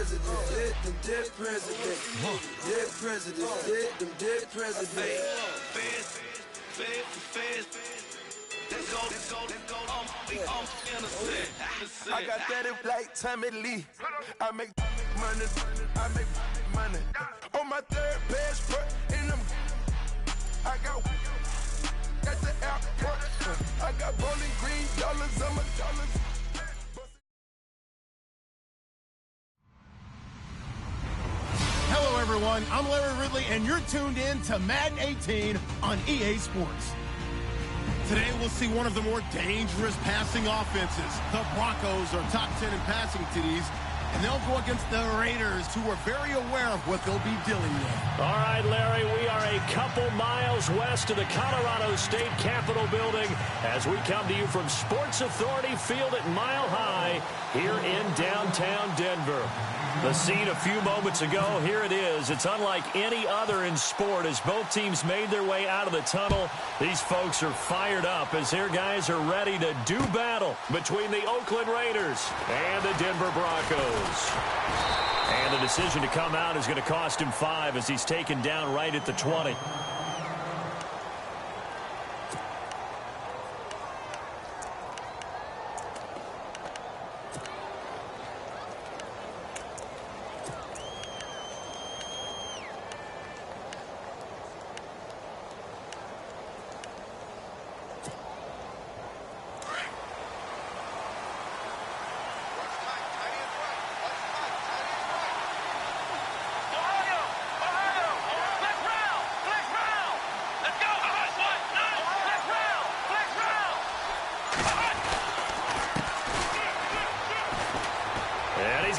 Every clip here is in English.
president, them dead president, dead president, dead president. I got that in like Tommy Lee. I make money, I make money. On my third passport, and I got at the airport. I got Bowling Green dollars on my dollars. Hello, everyone. I'm Larry Ridley, and you're tuned in to Madden 18 on EA Sports. Today, we'll see one of the more dangerous passing offenses. The Broncos are top 10 in passing TDs, and they'll go against the Raiders, who are very aware of what they'll be dealing with. All right, Larry, we are a couple miles west of the Colorado State Capitol building as we come to you from Sports Authority Field at Mile High here in downtown Denver. The scene a few moments ago, here it is. It's unlike any other in sport as both teams made their way out of the tunnel. These folks are fired up as their guys are ready to do battle between the Oakland Raiders and the Denver Broncos. And the decision to come out is going to cost him 5 as he's taken down right at the 20.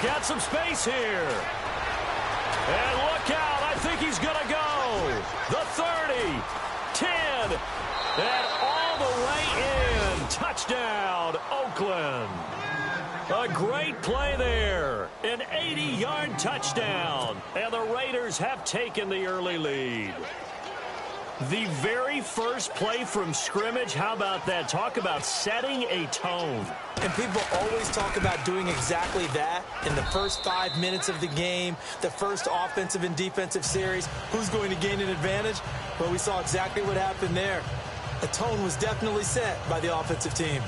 Got some space here. And look out. I think he's going to go. The 30, 10, and all the way in. Touchdown, Oakland. A great play there. An 80-yard touchdown. And the Raiders have taken the early lead. The very first play from scrimmage, how about that? Talk about setting a tone. And people always talk about doing exactly that in the first 5 minutes of the game, the first offensive and defensive series. Who's going to gain an advantage? Well, we saw exactly what happened there. The tone was definitely set by the offensive team.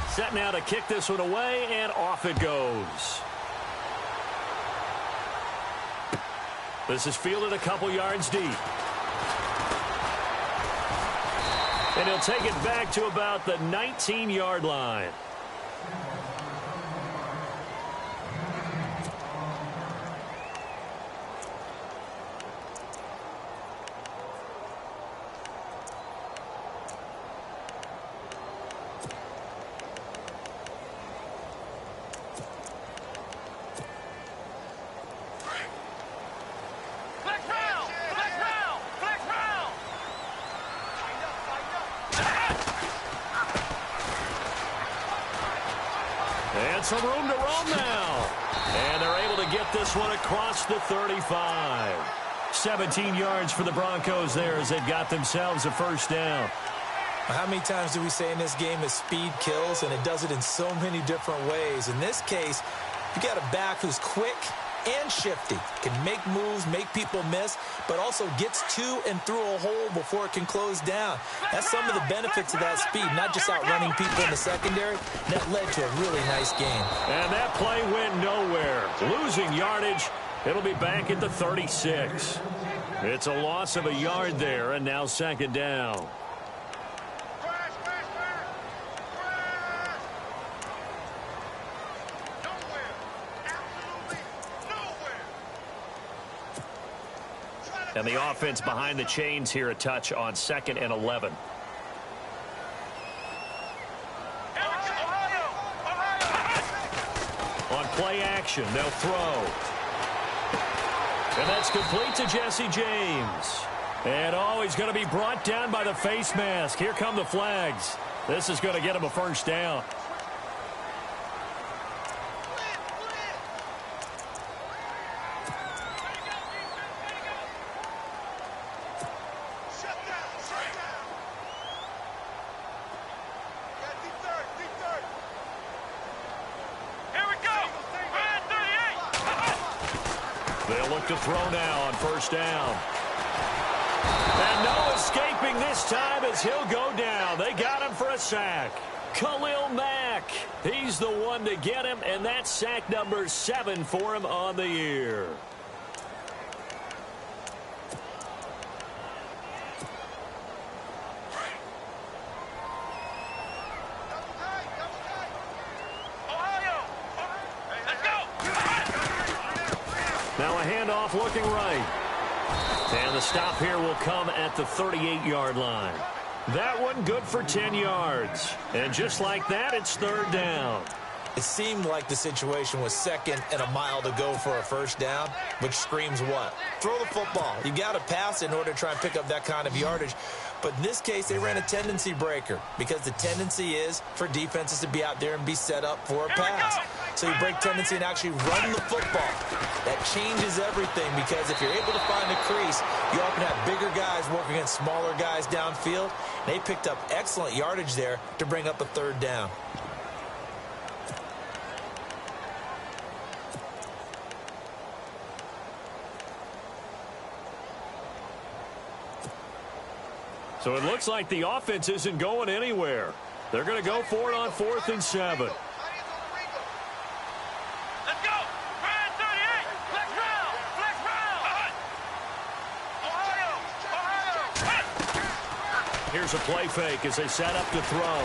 Set now to kick this one away, and off it goes. This is fielded a couple yards deep. And he'll take it back to about the 19-yard line. Some room to roam now. And they're able to get this one across the 35. 17 yards for the Broncos there as they've got themselves a first down. How many times do we say in this game that speed kills, and it does it in so many different ways? In this case, you got a back who's quick and shifty, can make moves, make people miss, but also gets to and through a hole before it can close down. That's some of the benefits of that speed, not just outrunning people in the secondary. That led to a really nice game. And that play went nowhere. Losing yardage. It'll be back at the 36. It's a loss of a yard there, and now second down. And the offense behind the chains here a touch on 2nd and 11. On play action, they'll throw. And that's complete to Jesse James. And he's going to be brought down by the face mask. Here come the flags. This is going to get him a first down. They'll look to throw now on first down. And no escaping this time as he'll go down. They got him for a sack. Khalil Mack, he's the one to get him, and that's sack number 7 for him on the year. Now a handoff looking right. And the stop here will come at the 38-yard line. That one good for 10 yards. And just like that, it's third down. It seemed like the situation was 2nd and a mile to go for a first down, which screams what? Throw the football. You got to pass in order to try and pick up that kind of yardage. But in this case, they ran a tendency breaker because the tendency is for defenses to be out there and be set up for a pass. So you break tendency and actually run the football. That changes everything because if you're able to find a crease, you often have bigger guys working against smaller guys downfield. They picked up excellent yardage there to bring up a third down. So it looks like the offense isn't going anywhere. They're going to go for it on 4th and 7. Let's go! Ryan 38! Flex round! Flex round! Ohio! Here's a play fake as they set up to throw.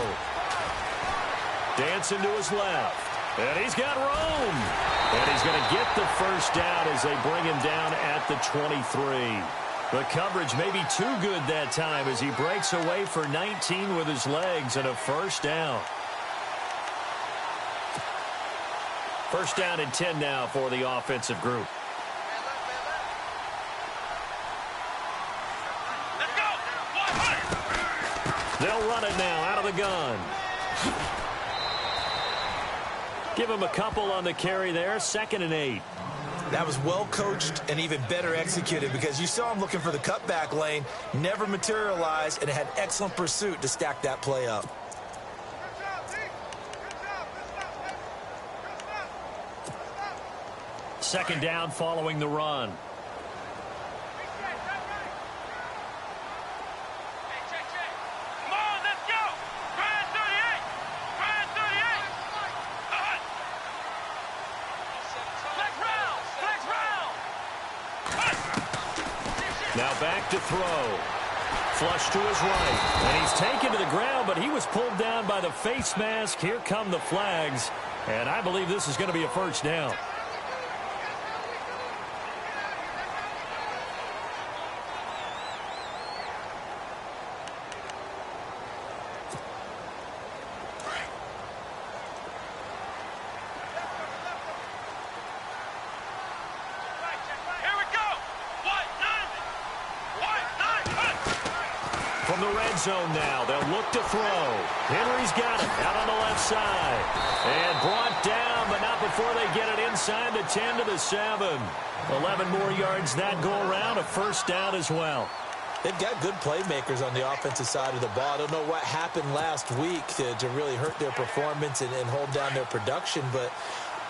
Dancing to his left. And he's got room. And he's going to get the first down as they bring him down at the 23. The coverage may be too good that time as he breaks away for 19 with his legs and a first down. First down and 10 now for the offensive group. Let's go! They'll run it now out of the gun. Give him a couple on the carry there. 2nd and 8. That was well coached and even better executed because you saw him looking for the cutback lane, never materialized, and had excellent pursuit to stack that play up. Second down following the run. Come on, let's go! Ryan 38! Ryan 38! Flex round! Flex round! Now back to throw. Flush to his right. And he's taken to the ground, but he was pulled down by the face mask. Here come the flags. And I believe this is going to be a first down. From the red zone now, they'll look to throw. Henry's got it out on the left side. And brought down, but not before they get it inside the 10 to the 7. 11 more yards that go around, a first down as well. They've got good playmakers on the offensive side of the ball. I don't know what happened last week to really hurt their performance and hold down their production, but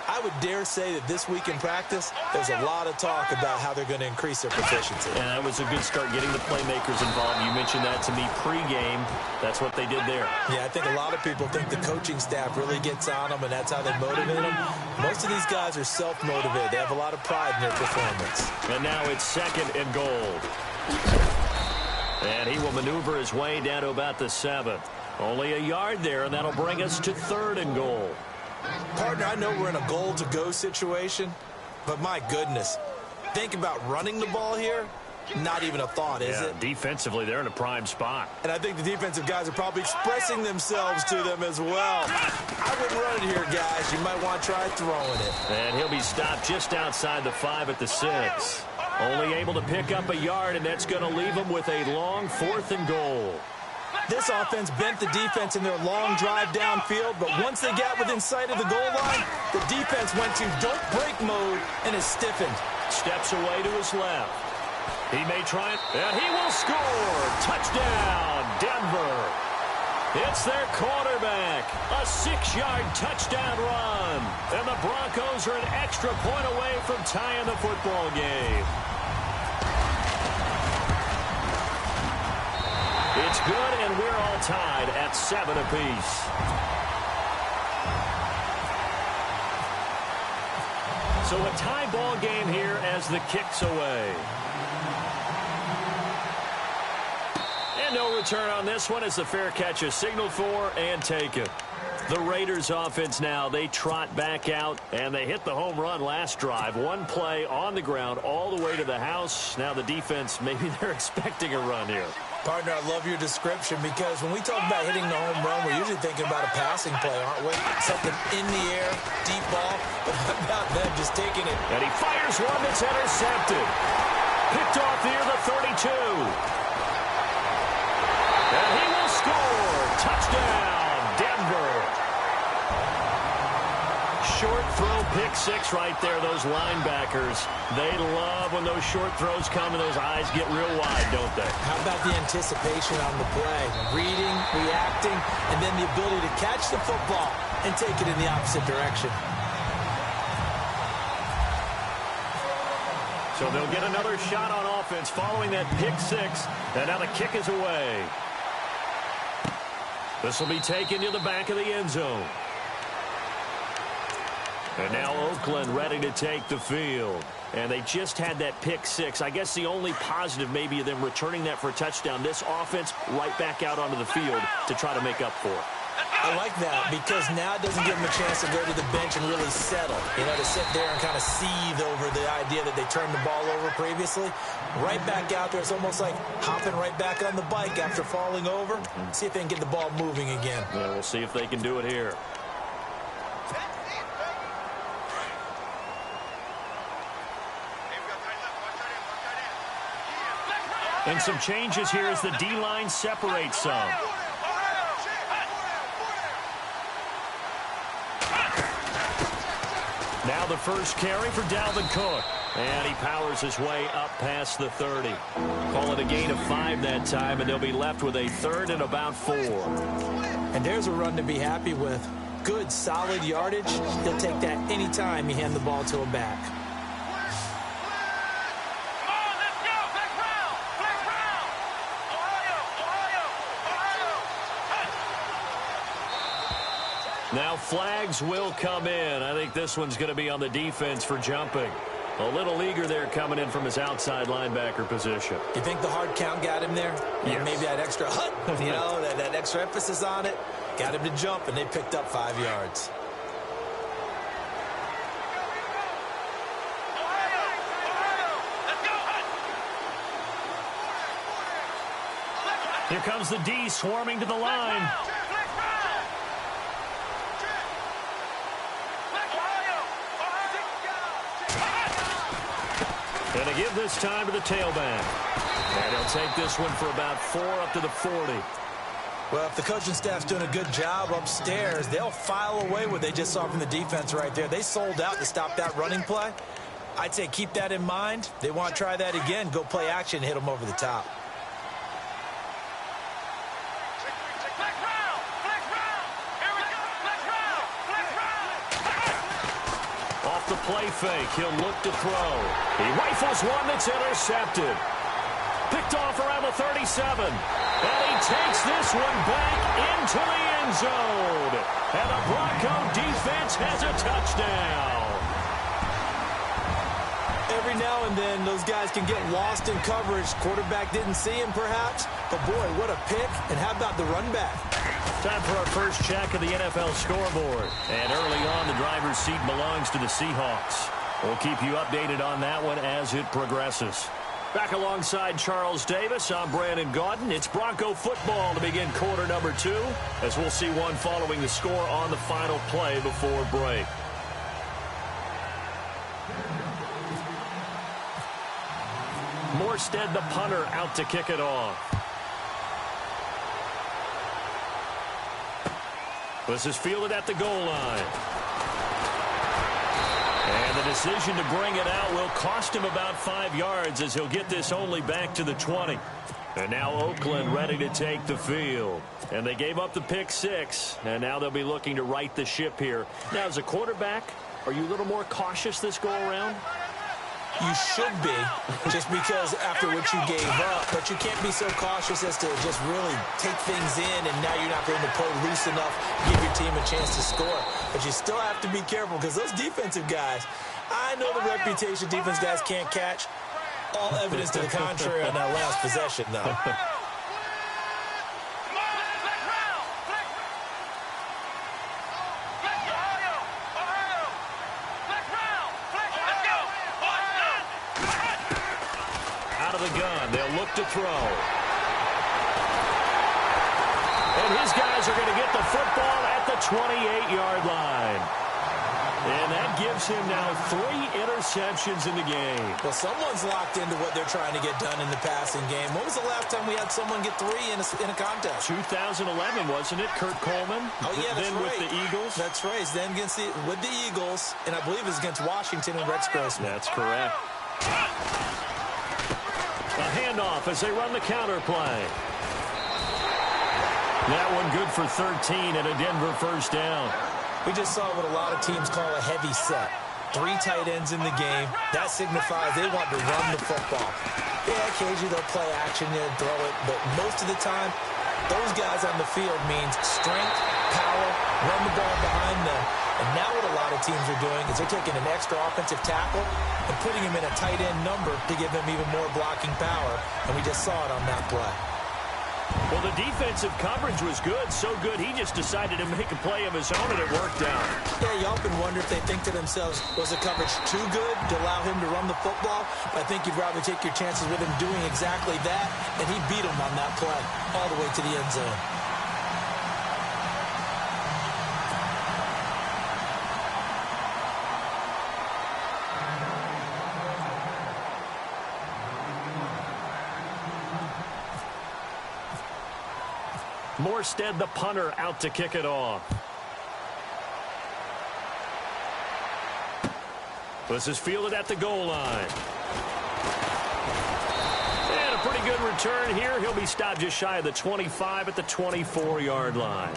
I would dare say that this week in practice, there's a lot of talk about how they're going to increase their proficiency. And that was a good start getting the playmakers involved. You mentioned that to me pregame. That's what they did there. Yeah, I think a lot of people think the coaching staff really gets on them, and that's how they motivate them. Most of these guys are self-motivated. They have a lot of pride in their performance. And now it's 2nd and goal. And he will maneuver his way down to about the 7. Only a yard there, and that'll bring us to 3rd and goal. Partner, I know we're in a goal-to-go situation, but my goodness, think about running the ball here. Not even a thought, is it? Defensively, they're in a prime spot. And I think the defensive guys are probably expressing themselves to them as well. I wouldn't run it here, guys. You might want to try throwing it. And he'll be stopped just outside the 5 at the 6. Only able to pick up a yard, and that's going to leave him with a long 4th and goal. This offense bent the defense in their long drive downfield, but once they got within sight of the goal line, the defense went to don't break mode and is stiffened. Steps away to his left. He may try it, and he will score. Touchdown, Denver. It's their quarterback. A 6-yard touchdown run. And the Broncos are an extra point away from tying the football game. It's good, and we're all tied at 7 apiece. So a tie ball game here as the kick's away. And no return on this one as the fair catch is signaled for and taken. The Raiders offense now, they trot back out, and they hit the home run last drive. One play on the ground all the way to the house. Now the defense, maybe they're expecting a run here. Partner, I love your description because when we talk about hitting the home run, we're usually thinking about a passing play, aren't we? Something in the air, deep ball, but how about them just taking it? And he fires one that's intercepted. Picked off near the 32. And he will score. Touchdown, Denver. Short throw, pick six right there. Those linebackers, they love when those short throws come and those eyes get real wide, don't they? How about the anticipation on the play? Reading, reacting, and then the ability to catch the football and take it in the opposite direction. So they'll get another shot on offense following that pick six. And now the kick is away. This will be taken to the back of the end zone. And now Oakland ready to take the field. And they just had that pick six. I guess the only positive maybe of them returning that for a touchdown. This offense right back out onto the field to try to make up for it. I like that because now it doesn't give them a chance to go to the bench and really settle. You know, to sit there and kind of seethe over the idea that they turned the ball over previously. Right back out there. It's almost like hopping right back on the bike after falling over. See if they can get the ball moving again. Yeah, we'll see if they can do it here. And some changes here as the D-line separates some. Now the first carry for Dalvin Cook. And he powers his way up past the 30. Call it a gain of 5 that time, and they'll be left with a 3rd and about 4. And there's a run to be happy with. Good, solid yardage. He'll take that anytime you hand the ball to him back. Now flags will come in. I think this one's going to be on the defense for jumping. A little eager there coming in from his outside linebacker position. You think the hard count got him there? Yes. And maybe that extra you know, that extra emphasis on it got him to jump, and they picked up 5 yards. Here comes the D swarming to the line. And to give this time to the tailback. And he'll take this one for about 4 up to the 40. Well, if the coaching staff's doing a good job upstairs, they'll file away what they just saw from the defense right there. They sold out to stop that running play. I'd say keep that in mind. They want to try that again. Go play action, hit them over the top. The play fake. He'll look to throw. He rifles one that's intercepted. Picked off around the 37. And he takes this one back into the end zone. And the Bronco defense has a touchdown. Every now and then, those guys can get lost in coverage. Quarterback didn't see him, perhaps. But, boy, what a pick. And how about the run back? Time for our first check of the NFL scoreboard. And early on, the driver's seat belongs to the Seahawks. We'll keep you updated on that one as it progresses. Back alongside Charles Davis, I'm Brandon Gaudin. It's Bronco football to begin quarter number 2, as we'll see one following the score on the final play before break. Morstead, the punter, out to kick it off. This is fielded at the goal line. And the decision to bring it out will cost him about 5 yards as he'll get this only back to the 20. And now Oakland ready to take the field. And they gave up the pick 6, and now they'll be looking to right the ship here. Now, as a quarterback, are you a little more cautious this go-around? You should be, just because after what you gave up. But you can't be so cautious as to just really take things in, and now you're not going to play loose enough, give your team a chance to score. But you still have to be careful, because those defensive guys, I know the reputation defense guys can't catch. All evidence to the contrary on that last possession, though. To throw. And his guys are going to get the football at the 28-yard line. And that gives him now 3 interceptions in the game. Well, someone's locked into what they're trying to get done in the passing game. When was the last time we had someone get 3 in a contest? 2011, wasn't it? Kurt Coleman? Oh, yeah, that's then right. With the Eagles? That's right. Then with the Eagles, and I believe it was against Washington and Rex Grossman. That's correct. A handoff as they run the counter play. That one good for 13 and a Denver first down. We just saw what a lot of teams call a heavy set. 3 tight ends in the game. That signifies they want to run the football. Yeah, occasionally they'll play action and throw it, but most of the time, those guys on the field means strength, power, run the ball behind them. And now what a lot of teams are doing is they're taking an extra offensive tackle and putting him in a tight end number to give him even more blocking power. And we just saw it on that play. Well, the defensive coverage was good, so good he just decided to make a play of his own, and it worked out. Yeah, you often wonder if they think to themselves, was the coverage too good to allow him to run the football? I think you'd rather take your chances with him doing exactly that, and he beat him on that play all the way to the end zone. Morstead, the punter, out to kick it off. This is fielded at the goal line. And a pretty good return here. He'll be stopped just shy of the 25 at the 24-yard line.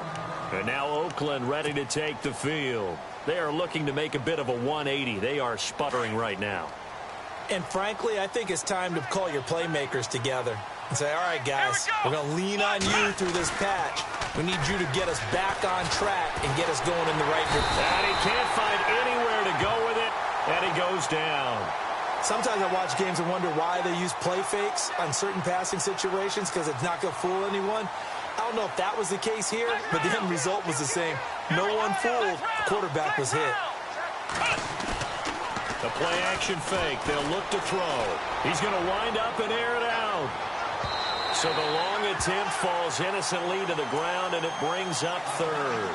And now Oakland ready to take the field. They are looking to make a bit of a 180. They are sputtering right now. And frankly, I think it's time to call your playmakers together and say, all right, guys, we're going to lean on you through this patch. We need you to get us back on track and get us going in the right direction. And he can't find anywhere to go with it, and he goes down. Sometimes I watch games and wonder why they use play fakes on certain passing situations, because it's not going to fool anyone. I don't know if that was the case here, but the end result was the same. No one fooled. The quarterback was hit. The play-action fake. They'll look to throw. He's going to wind up and air it out. So the long attempt falls innocently to the ground, and it brings up third.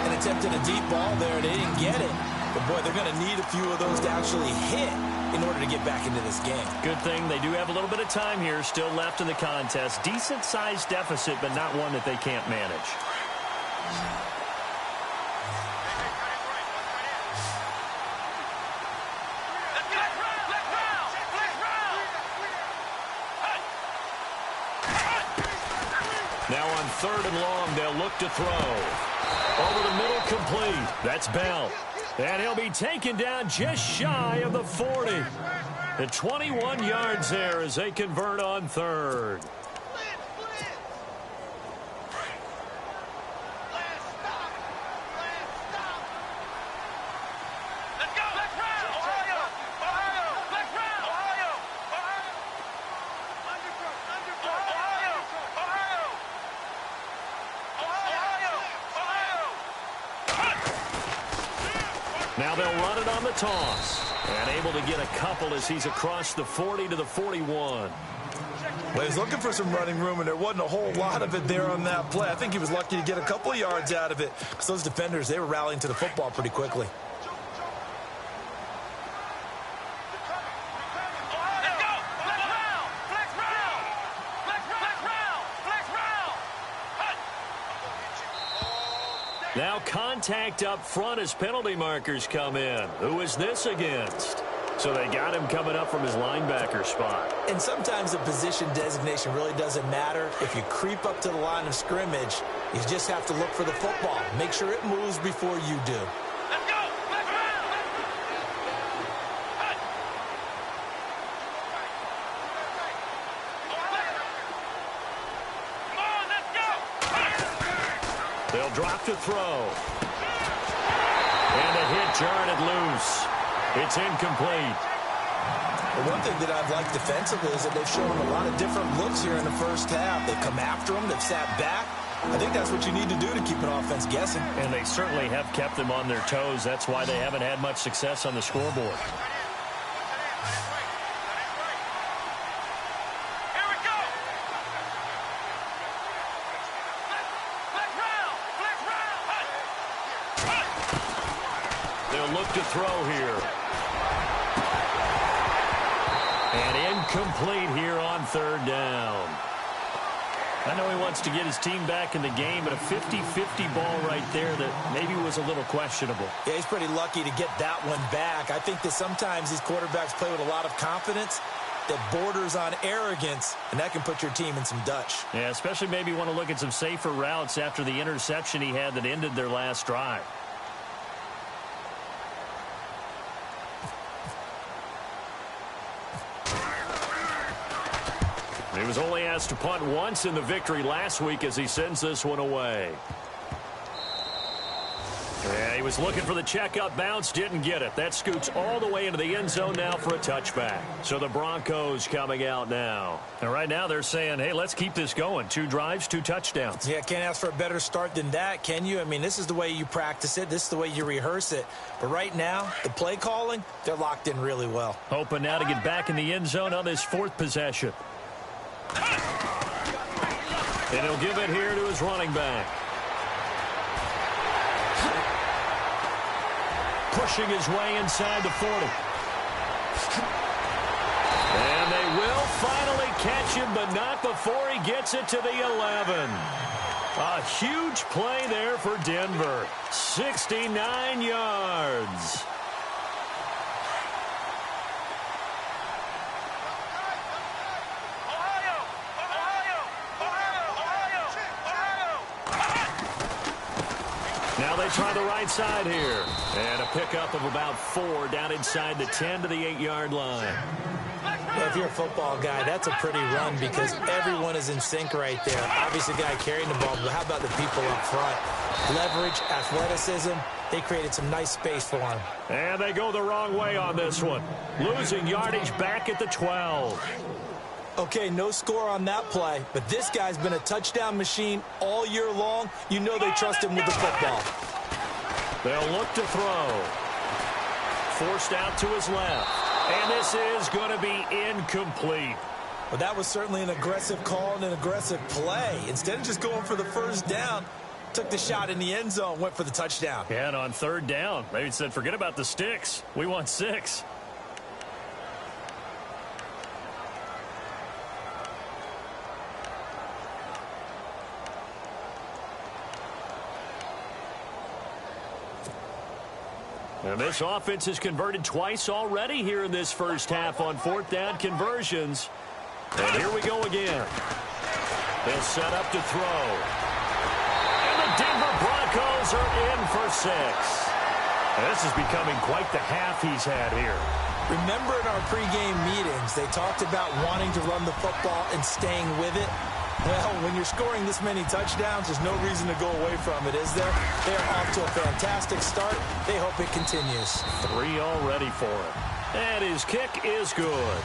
An attempt at a deep ball there, they didn't get it. But, boy, they're going to need a few of those to actually hit in order to get back into this game. Good thing they do have a little bit of time here still left in the contest. Decent-sized deficit, but not one that they can't manage. Now on 3rd and long, they'll look to throw. Over the middle, complete. That's Bell. And he'll be taken down just shy of the 40. And 21 yards there as they convert on 3rd. Now they'll run it on the toss. And able to get a couple as he's across the 40 to the 41. Well, he's looking for some running room, and there wasn't a whole lot of it there on that play. I think he was lucky to get a couple of yards out of it, because those defenders, they were rallying to the football pretty quickly. Now contact up front as penalty markers come in. Who is this against? So they got him coming up from his linebacker spot. And sometimes the position designation really doesn't matter. If you creep up to the line of scrimmage, you just have to look for the football. Make sure it moves before you do. Let's go! Let's run! Come on, let's go! They'll drop to throw. And a hit jarred loose. It's incomplete. The one thing that I've liked defensively is that they've shown a lot of different looks here in the first half. They've come after them. They've sat back. I think that's what you need to do to keep an offense guessing. And they certainly have kept them on their toes. That's why they haven't had much success on the scoreboard. They'll look to throw here. And incomplete here on third down. I know he wants to get his team back in the game, but a 50-50 ball right there that maybe was a little questionable. Yeah, he's pretty lucky to get that one back. I think that sometimes these quarterbacks play with a lot of confidence that borders on arrogance, and that can put your team in some Dutch. Yeah, especially maybe want to look at some safer routes after the interception he had that ended their last drive. He was only asked to punt once in the victory last week as he sends this one away. Yeah, he was looking for the checkup bounce, didn't get it. That scoots all the way into the end zone now for a touchback. So the Broncos coming out now. And right now they're saying, hey, let's keep this going. 2 drives, 2 touchdowns. Yeah, can't ask for a better start than that, can you? I mean, this is the way you practice it. This is the way you rehearse it. But right now, the play calling, they're locked in really well. Hoping now to get back in the end zone on this 4th possession. And he'll give it here to his running back. Pushing his way inside the 40. And they will finally catch him, but not before he gets it to the 11. A huge play there for Denver. 69 yards. Now they try the right side here. And a pickup of about 4 down inside the 10 to the 8-yard line. Well, if you're a football guy, that's a pretty run because everyone is in sync right there. Obviously, the guy carrying the ball, but how about the people up front? Leverage, athleticism, they created some nice space for him. And they go the wrong way on this one. Losing yardage back at the 12. Okay, no score on that play, but this guy's been a touchdown machine all year long. You know they trust him with the football. They'll look to throw. Forced out to his left. And this is going to be incomplete. Well, that was certainly an aggressive call and an aggressive play. Instead of just going for the first down, took the shot in the end zone, went for the touchdown. Yeah, and on third down, maybe said, forget about the sticks. We want 6. And this offense has converted twice already here in this first half on 4th down conversions. And here we go again. They'll set up to throw. And the Denver Broncos are in for 6. And this is becoming quite the half he's had here. Remember in our pregame meetings, they talked about wanting to run the football and staying with it. Well, when you're scoring this many touchdowns, there's no reason to go away from it, is there? They are off to a fantastic start. They hope it continues. 3 already for him. And his kick is good.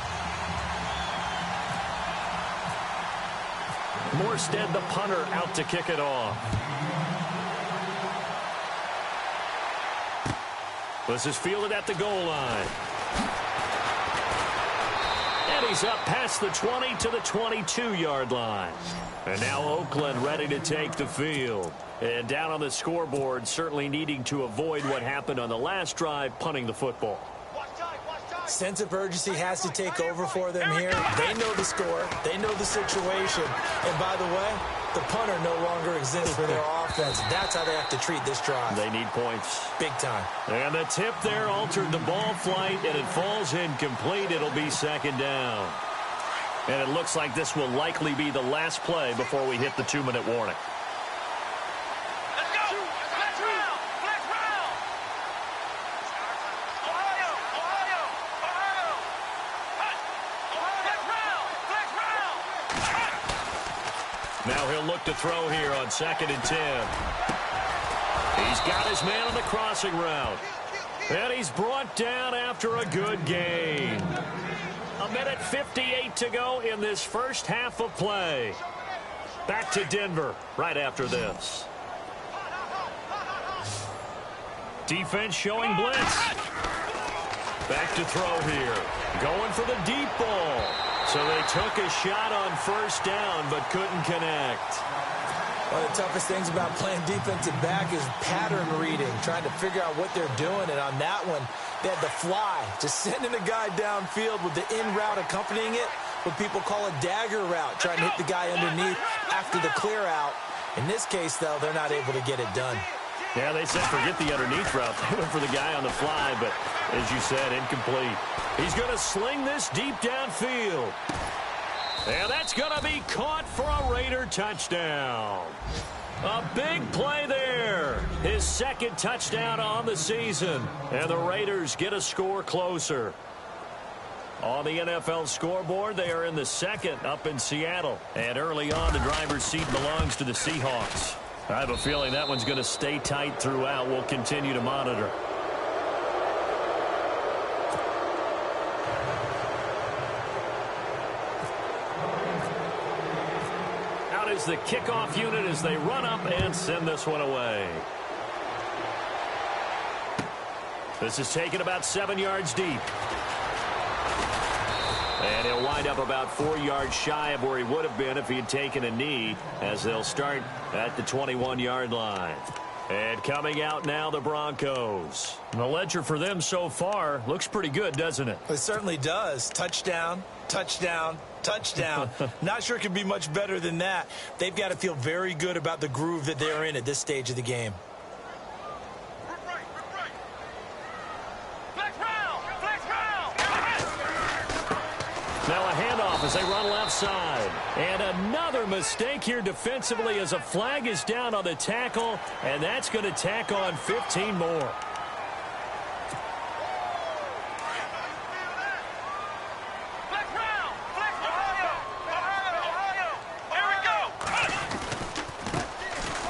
Morstead, the punter, out to kick it off. This is fielded at the goal line. And he's up past the 20 to the 22-yard line. And now Oakland ready to take the field. And down on the scoreboard, certainly needing to avoid what happened on the last drive, punting the football. Sense of urgency has to take over for them here. They know the score. They know the situation. And by the way, the punter no longer exists for their offense. offense. That's how they have to treat this drive. They need points. Big time. And the tip there altered the ball flight, and it falls incomplete. It'll be second down. And it looks like this will likely be the last play before we hit the 2-minute warning. Let's go! Flex round! Flex round! Ohio! Ohio! Ohio! Hut! Flex round! Flex round! Now he'll look to throw here on 2nd and 10. He's got his man on the crossing route. And he's brought down after a good gain. 1:58 to go in this first half of play. Back to Denver right after this. Defense showing blitz. Back to throw here. Going for the deep ball. So they took a shot on first down but couldn't connect. One of the toughest things about playing defensive back is pattern reading, trying to figure out what they're doing. And on that one, they had the fly, just sending a guy downfield with the in route accompanying it, what people call a dagger route, trying to hit the guy underneath after the clear out. In this case, though, they're not able to get it done. Yeah, they said forget the underneath route. They went for the guy on the fly, but as you said, incomplete. He's going to sling this deep downfield. And that's going to be caught for a Raider touchdown. A big play there. His second touchdown on the season. And the Raiders get a score closer. On the NFL scoreboard, they are in the second up in Seattle. And early on, the driver's seat belongs to the Seahawks. I have a feeling that one's going to stay tight throughout. We'll continue to monitor. Is the kickoff unit as they run up and send this one away. This is taken about 7 yards deep. And he'll wind up about 4 yards shy of where he would have been if he had taken a knee, as they'll start at the 21-yard line. And coming out now, the Broncos. The ledger for them so far looks pretty good, doesn't it? It certainly does. Touchdown, touchdown, touchdown. Not sure it can be much better than that. They've got to feel very good about the groove that they're in at this stage of the game. Now a handoff as they run left side. And another mistake here defensively as a flag is down on the tackle, and that's going to tack on 15 more.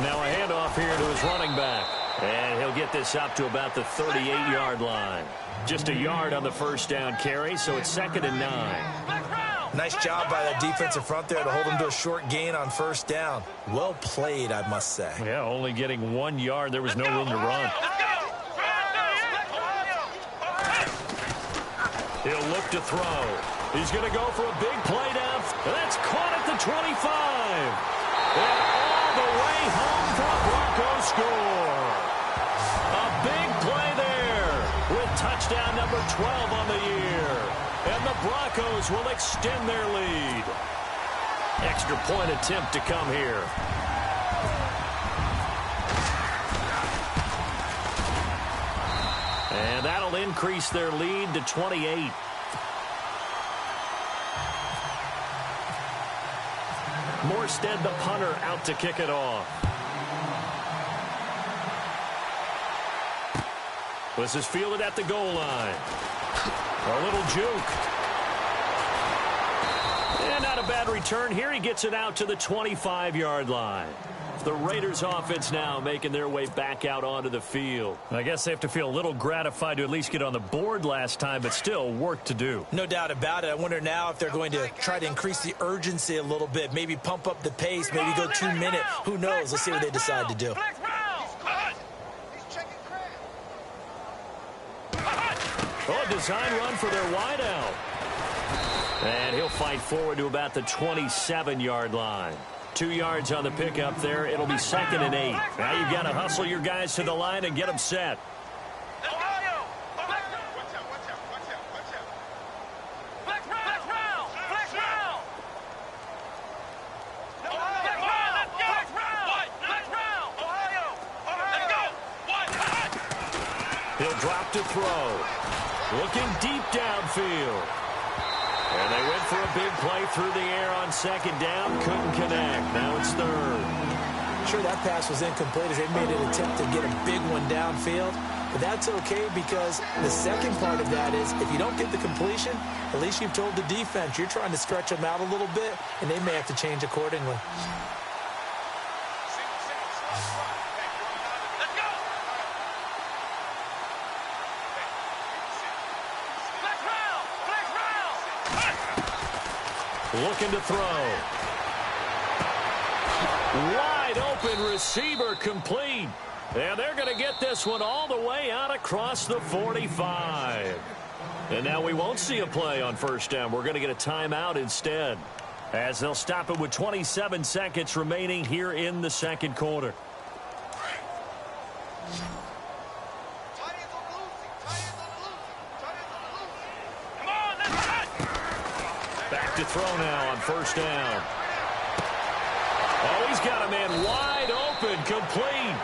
Now a handoff here to his running back. And he'll get this up to about the 38-yard line. Just a yard on the first down carry, so it's 2nd and 9. Nice job by that defensive front there to hold him to a short gain on first down. Well played, I must say. Yeah, only getting 1 yard. There was no room to run. He'll look to throw. He's going to go for a big play down. That's caught at the 25. And all the way home for a Broncos score. A big play there with touchdown number 12 on the year. And the Broncos will extend their lead. Extra point attempt to come here. And that'll increase their lead to 28. Morstead, the punter, out to kick it off. This is fielded at the goal line. A little juke. And not a bad return here. He gets it out to the 25-yard line. The Raiders offense now making their way back out onto the field. I guess they have to feel a little gratified to at least get on the board last time, but still work to do. No doubt about it. I wonder now if they're going to try to increase the urgency a little bit, maybe pump up the pace, maybe go 2 minute. Who knows? Let's see what they decide to do. Oh, design run for their wideout. And he'll fight forward to about the 27-yard line. 2 yards on the pickup there. It'll be 2nd and 8. Now you've got to hustle your guys to the line and get them set. He'll drop to throw. Looking deep downfield. And they went for a big play through the air on second down. Couldn't connect. Now it's third. Sure, that pass was incomplete as they made an attempt to get a big one downfield. But that's okay because the second part of that is if you don't get the completion, at least you've told the defense you're trying to stretch them out a little bit, and they may have to change accordingly. Looking to throw. Wide open receiver complete. And they're going to get this one all the way out across the 45. And now we won't see a play on first down. We're going to get a timeout instead, as they'll stop it with 27 seconds remaining here in the second quarter. Back to throw now on first down. Oh, he's got a man wide open, complete.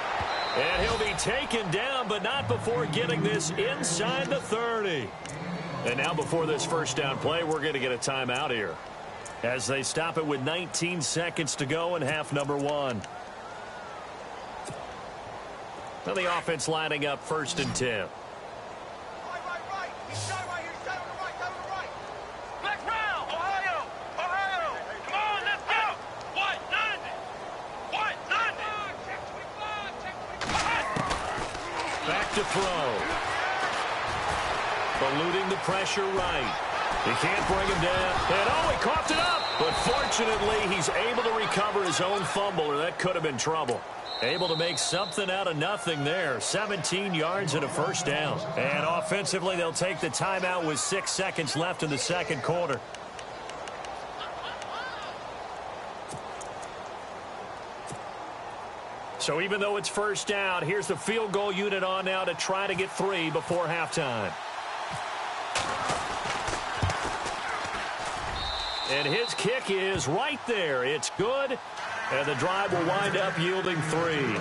And he'll be taken down, but not before getting this inside the 30. And now before this first down play, we're going to get a timeout here, as they stop it with 19 seconds to go in half number one. Now the offense lining up first and 10. To throw. Eluding the pressure right. He can't bring him down. And oh, he coughed it up. But fortunately, he's able to recover his own fumble, or that could have been trouble. Able to make something out of nothing there. 17 yards and a first down. And offensively, they'll take the timeout with 6 seconds left in the second quarter. So even though it's first down, here's the field goal unit on now to try to get 3 before halftime. And his kick is right there. It's good, and the drive will wind up yielding 3.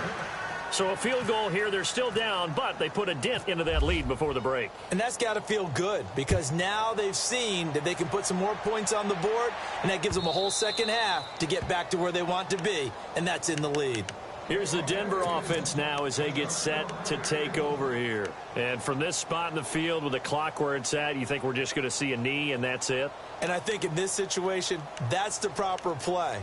So a field goal here. They're still down, but they put a dent into that lead before the break. And that's got to feel good because now they've seen that they can put some more points on the board, and that gives them a whole second half to get back to where they want to be, and that's in the lead. Here's the Denver offense now as they get set to take over here. And from this spot in the field with the clock where it's at, you think we're just going to see a knee and that's it? And I think in this situation, that's the proper play.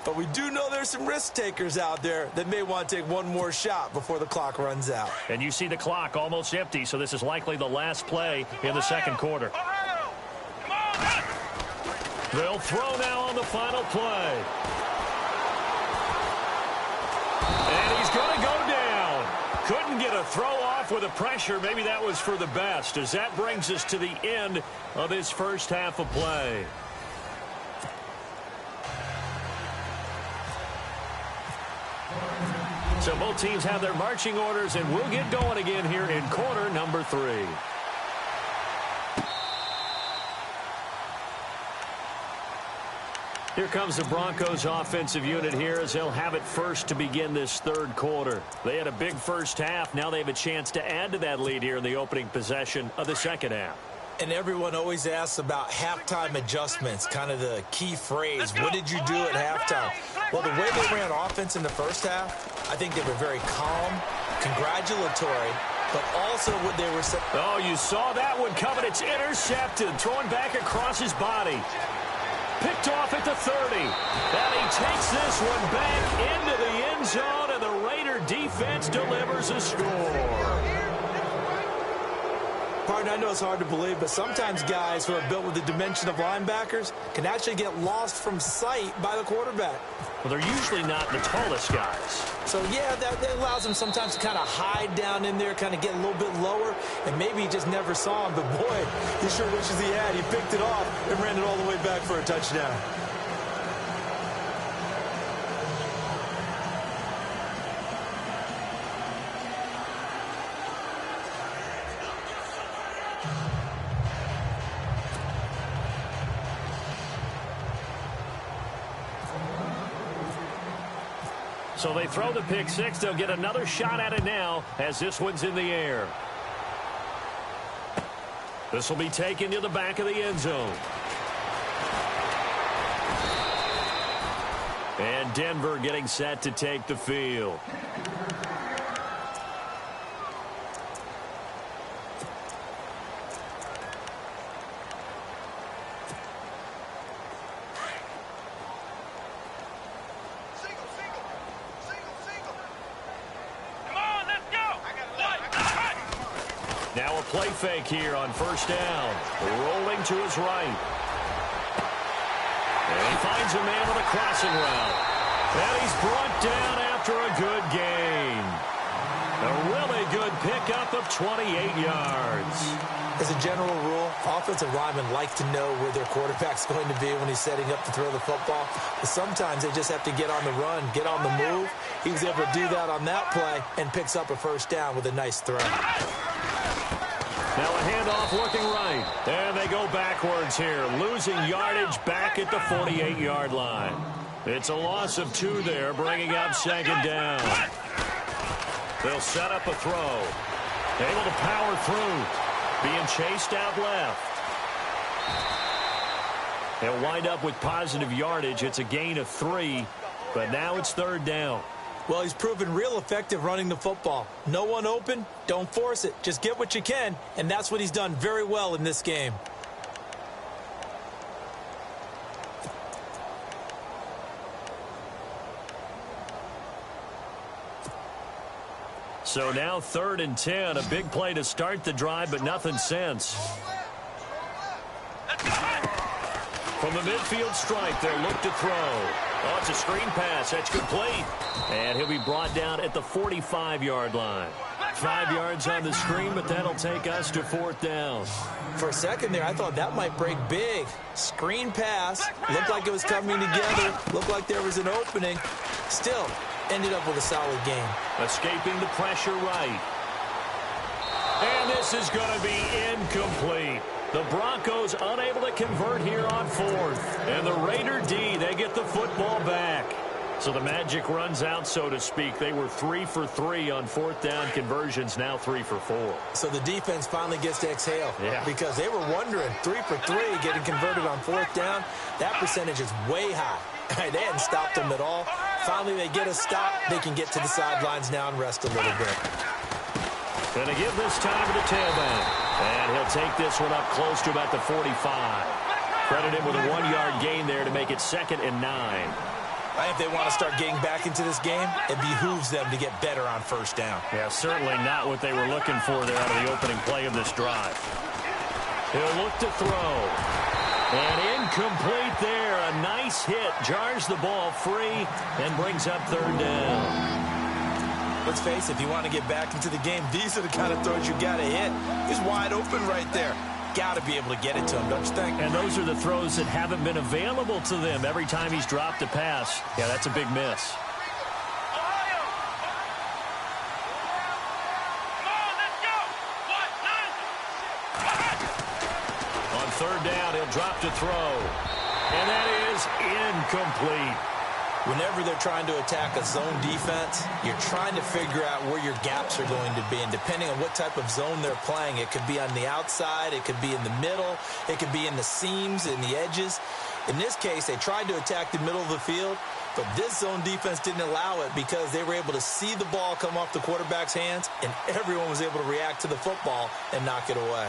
But we do know there's some risk takers out there that may want to take one more shot before the clock runs out. And you see the clock almost empty, so this is likely the last play in the second quarter. They'll throw now on the final play. And he's going to go down. Couldn't get a throw off with the pressure. Maybe that was for the best, as that brings us to the end of his first half of play. So both teams have their marching orders, and we'll get going again here in quarter number 3. Here comes the Broncos offensive unit here as they'll have it first to begin this third quarter. They had a big first half. Now they have a chance to add to that lead here in the opening possession of the second half. And everyone always asks about halftime adjustments, kind of the key phrase. What did you do at halftime? Well, the way they ran offense in the first half, I think they were very calm, congratulatory, but also what they were saying. Oh, you saw that one coming. It's intercepted, thrown back across his body. Picked off at the 30. And he takes this one back into the end zone, and the Raider defense delivers a score. Partner, I know it's hard to believe, but sometimes guys who are built with the dimension of linebackers can actually get lost from sight by the quarterback. Well, they're usually not the tallest guys. So, yeah, that allows them sometimes to kind of hide down in there, kind of get a little bit lower, and maybe he just never saw him. But, boy, he sure wishes he had. He picked it off and ran it all the way back for a touchdown. So they throw the pick six. They'll get another shot at it now as this one's in the air. This will be taken to the back of the end zone. And Denver getting set to take the field. Now a play fake here on first down. Rolling to his right. And he finds a man with a crossing route. And he's brought down after a good gain. A really good pickup of 28 yards. As a general rule, offensive linemen like to know where their quarterback's going to be when he's setting up to throw the football. But sometimes they just have to get on the run, get on the move. He was able to do that on that play and picks up a first down with a nice throw. Now a handoff looking right. And they go backwards here, losing yardage back at the 48-yard line. It's a loss of 2 there, bringing up second down. They'll set up a throw. Able to power through. Being chased out left. They'll wind up with positive yardage. It's a gain of 3, but now it's third down. Well, he's proven real effective running the football. No one open, don't force it. Just get what you can, and that's what he's done very well in this game. So now 3rd and 10, a big play to start the drive, but nothing since. From the midfield stripe, they'll look to throw. Oh, it's a screen pass. That's complete. And he'll be brought down at the 45-yard line. 5 yards on the screen, but that'll take us to 4th down. For a second there, I thought that might break big. Screen pass. Looked like it was coming together. Looked like there was an opening. Still, ended up with a solid game. Escaping the pressure right. And this is going to be incomplete. The Broncos unable to convert here on 4th. And the Raider D, they get the football back. So the magic runs out, so to speak. They were 3 for 3 on 4th down conversions, now 3 for 4. So the defense finally gets to exhale. Yeah. Because they were wondering, 3 for 3 getting converted on 4th down. That percentage is way high. They hadn't stopped them at all. Finally, they get a stop. They can get to the sidelines now and rest a little bit. Going to give this time to the tailback. And he'll take this one up close to about the 45. Credit him with a 1-yard gain there to make it 2nd and 9. I think if they want to start getting back into this game, it behooves them to get better on first down. Yeah, certainly not what they were looking for there out of the opening play of this drive. He'll look to throw. And incomplete there. A nice hit. Jars the ball free and brings up 3rd down. Let's face it, if you want to get back into the game, these are the kind of throws you got to hit. He's wide open right there. Got to be able to get it to him, don't you think? And those are the throws that haven't been available to them every time he's dropped a pass. Yeah, that's a big miss. On 3rd down, he'll drop to throw. And that is incomplete. Whenever they're trying to attack a zone defense, you're trying to figure out where your gaps are going to be. And depending on what type of zone they're playing, it could be on the outside, it could be in the middle, it could be in the seams, in the edges. In this case, they tried to attack the middle of the field, but this zone defense didn't allow it because they were able to see the ball come off the quarterback's hands, and everyone was able to react to the football and knock it away.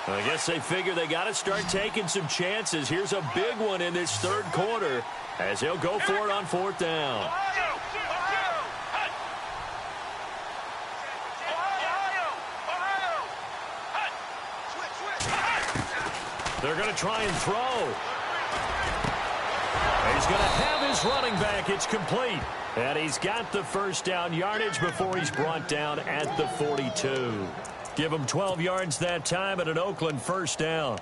I guess they figure they got to start taking some chances. Here's a big one in this 3rd quarter as he'll go for it on 4th down. They're going to try and throw. He's going to have his running back. It's complete. And he's got the first down yardage before he's brought down at the 42. Give him 12 yards that time at an Oakland first down.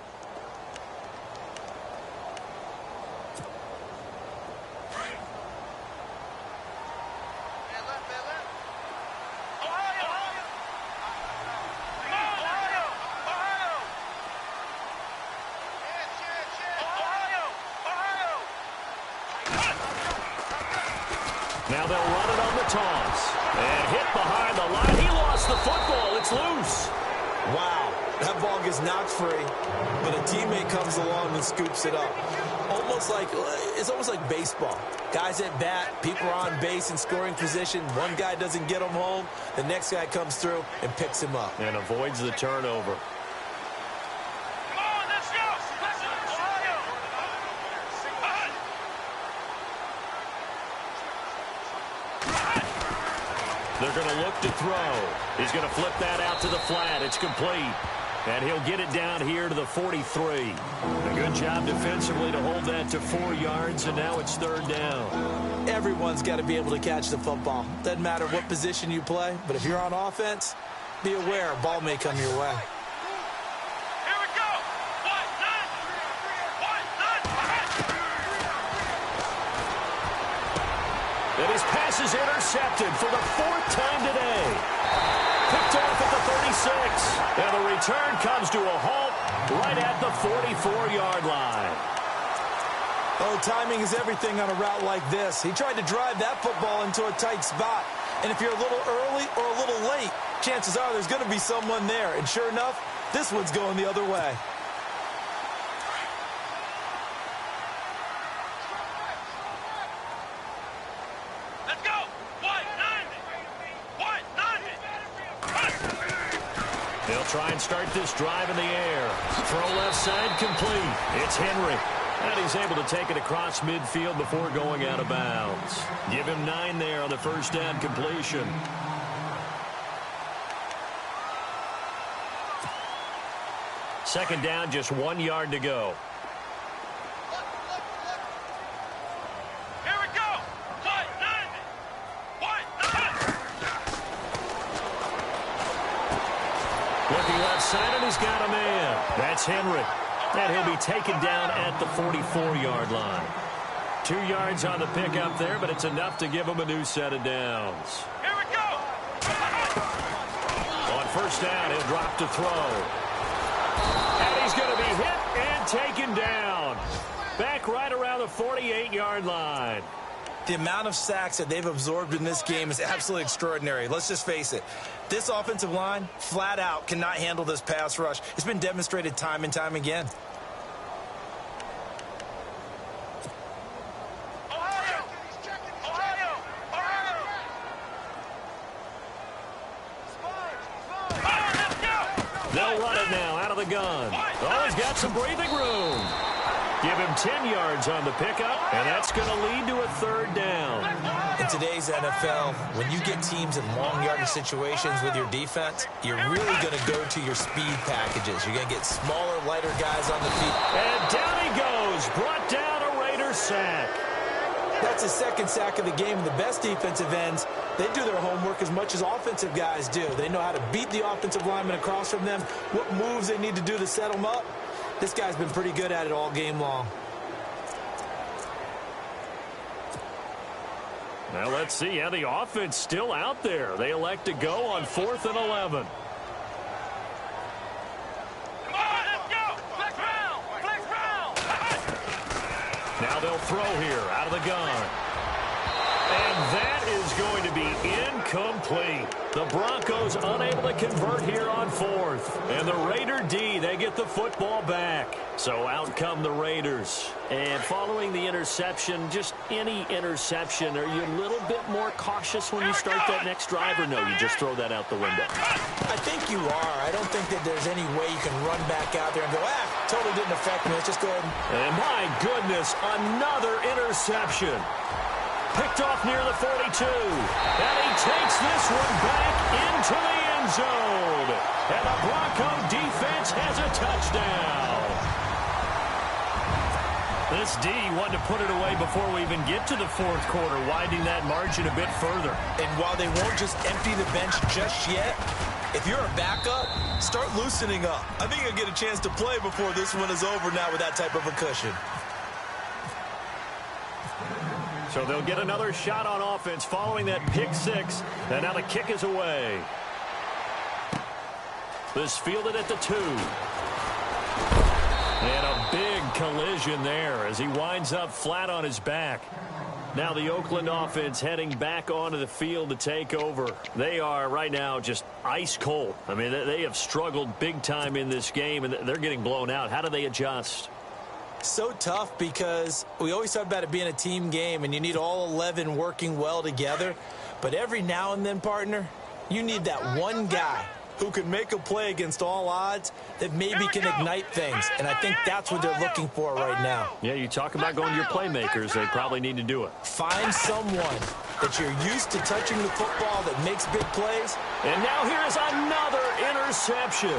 Now they'll run it on the toss. And hit behind the line. He lost the football. It's loose. Wow. That ball gets knocked free, but a teammate comes along and scoops it up. It's almost like baseball. Guys at bat, people are on base in scoring position. One guy doesn't get him home. The next guy comes through and picks him up. And avoids the turnover. They're going to look to throw. He's going to flip that out to the flat. It's complete. And he'll get it down here to the 43. A good job defensively to hold that to 4 yards, and now it's 3rd down. Everyone's got to be able to catch the football. Doesn't matter what position you play, but if you're on offense, be aware a ball may come your way. And his pass is intercepted for the 4th time today. Picked off at the 36. And the return comes to a halt right at the 44-yard line. Oh, timing is everything on a route like this. He tried to drive that football into a tight spot. And if you're a little early or a little late, chances are there's going to be someone there. And sure enough, this one's going the other way. They'll try and start this drive in the air. Throw left side complete. It's Henry. And he's able to take it across midfield before going out of bounds. Give him 9 there on the first down completion. Second down, just 1 yard to go. Looking left side, and he's got a man. That's Henry. And he'll be taken down at the 44-yard line. 2 yards on the pickup there, but it's enough to give him a new set of downs. Here we go. On first down, he'll drop to throw. And he's going to be hit and taken down. Back right around the 48-yard line. The amount of sacks that they've absorbed in this game is absolutely extraordinary. Let's just face it. This offensive line, flat out, cannot handle this pass rush. It's been demonstrated time and time again. They'll run it now out of the gun. Oh, he's got some breathing room. Give him 10 yards on the pickup, and that's going to lead to a 3rd down. In today's NFL, when you get teams in long yardage situations with your defense, you're really going to go to your speed packages. You're going to get smaller, lighter guys on the field. And down he goes. Brought down a Raider sack. That's his 2nd sack of the game. The best defensive ends, they do their homework as much as offensive guys do. They know how to beat the offensive lineman across from them, what moves they need to do to set them up. This guy's been pretty good at it all game long. Now let's see how the offense still out there. They elect to go on 4th and 11. Come on, let's go. Flex round. Flex round. Now they'll throw here out of the gun. And that is going to be incomplete. The Broncos unable to convert here on 4th. And the Raider D, they get the football back. So out come the Raiders. And following the interception, just any interception, are you a little bit more cautious when you start that next drive, or no, you just throw that out the window? I think you are. I don't think that there's any way you can run back out there and go, totally didn't affect me. Let's just go ahead And my goodness, another interception. Picked off near the 42. And he takes this one back into the end zone. And the Bronco defense has a touchdown. This D wanted to put it away before we even get to the 4th quarter, widening that margin a bit further. And while they won't just empty the bench just yet, if you're a backup, start loosening up. I think you'll get a chance to play before this one is over now with that type of a cushion. So they'll get another shot on offense following that pick 6. And now the kick is away. This fielded at the 2. And a big collision there as he winds up flat on his back. Now the Oakland offense heading back onto the field to take over. They are right now just ice cold. I mean, they have struggled big time in this game, and they're getting blown out. How do they adjust? So tough because we always talk about it being a team game, and you need all 11 working well together. But every now and then, partner, you need that one guy who can make a play against all odds that maybe can ignite things. And I think that's what they're looking for right now. Yeah, you talk about going to your playmakers. They probably need to do it. Find someone that you're used to touching the football that makes big plays. And now here is another interception.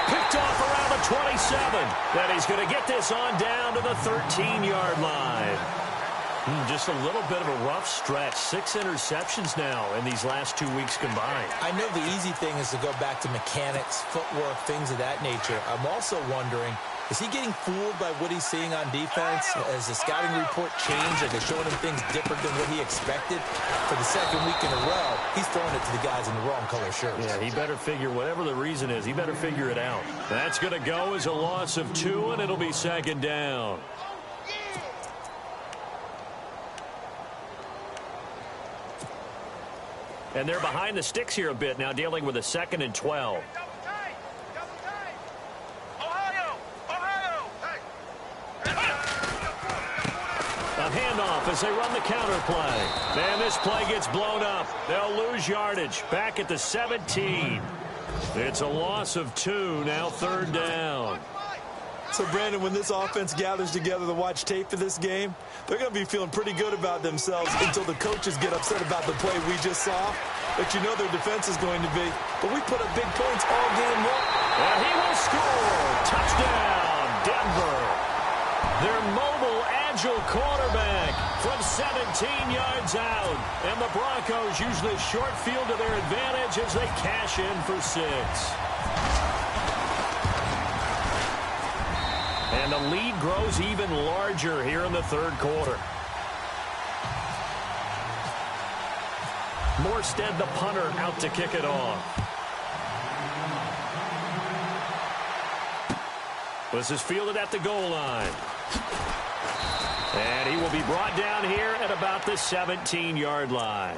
Picked off around the 27. That he's going to get this on down to the 13-yard line. Just a little bit of a rough stretch. 6 interceptions now in these last 2 weeks combined. I know the easy thing is to go back to mechanics, footwork, things of that nature. I'm also wondering, is he getting fooled by what he's seeing on defense? Has the scouting report changed? Are they showing him things different than what he expected? For the second week in a row, he's throwing it to the guys in the wrong color shirts. Yeah, he better figure, whatever the reason is, he better figure it out. That's going to go as a loss of 2, and it'll be second down. And they're behind the sticks here a bit now, dealing with a 2nd and 12. A handoff as they run the counter play. And this play gets blown up. They'll lose yardage. Back at the 17. It's a loss of 2, now 3rd down. So, Brandon, when this offense gathers together to watch tape for this game, they're going to be feeling pretty good about themselves until the coaches get upset about the play we just saw. But you know their defense is going to be. But we put up big points all game long. And he will score. Touchdown, Denver. Their mobile, agile quarterback from 17 yards out. And the Broncos use this short field to their advantage as they cash in for 6. And the lead grows even larger here in the 3rd quarter. Morstead, the punter, out to kick it off. This is fielded at the goal line. And he will be brought down here at about the 17-yard line.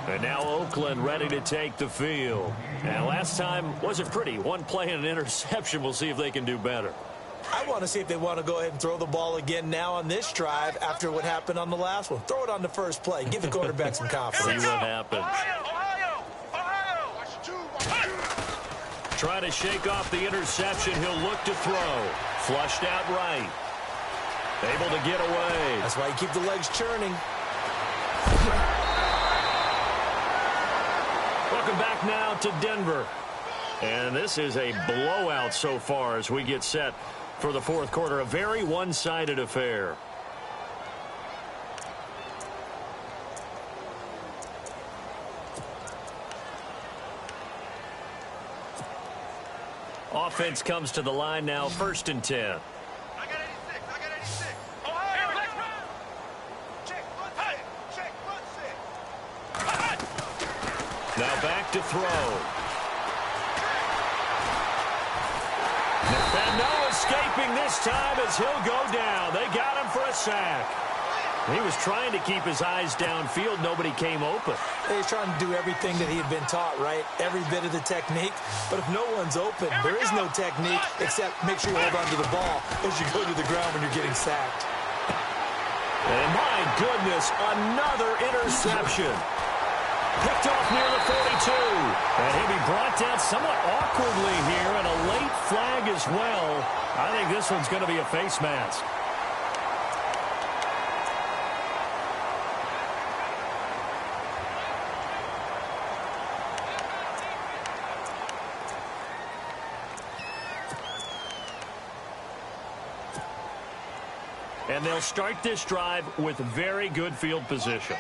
And now Oakland ready to take the field. And last time wasn't pretty. One play and an interception. We'll see if they can do better. I want to see if they want to go ahead and throw the ball again now on this drive after what happened on the last one. Throw it on the first play. Give the quarterback some confidence. See what happens. Try to shake off the interception. He'll look to throw. Flushed out right. Able to get away. That's why you keep the legs churning. Welcome back now to Denver. And this is a blowout so far as we get set for the 4th quarter. A very one-sided affair. Offense comes to the line now, 1st and 10. I got 86. I got 86. Ohio, let's run. Check, one set. Now back to throw. And no escaping this time as he'll go down. They got him for a sack. He was trying to keep his eyes downfield. Nobody came open. He's trying to do everything that he had been taught, right? Every bit of the technique. But if no one's open, there is no technique except make sure you hold on to the ball as you go to the ground when you're getting sacked. And my goodness, another interception. Picked off near the 42. And he'll be brought down somewhat awkwardly here, and a late flag as well. I think this one's going to be a face mask. And they'll start this drive with very good field position.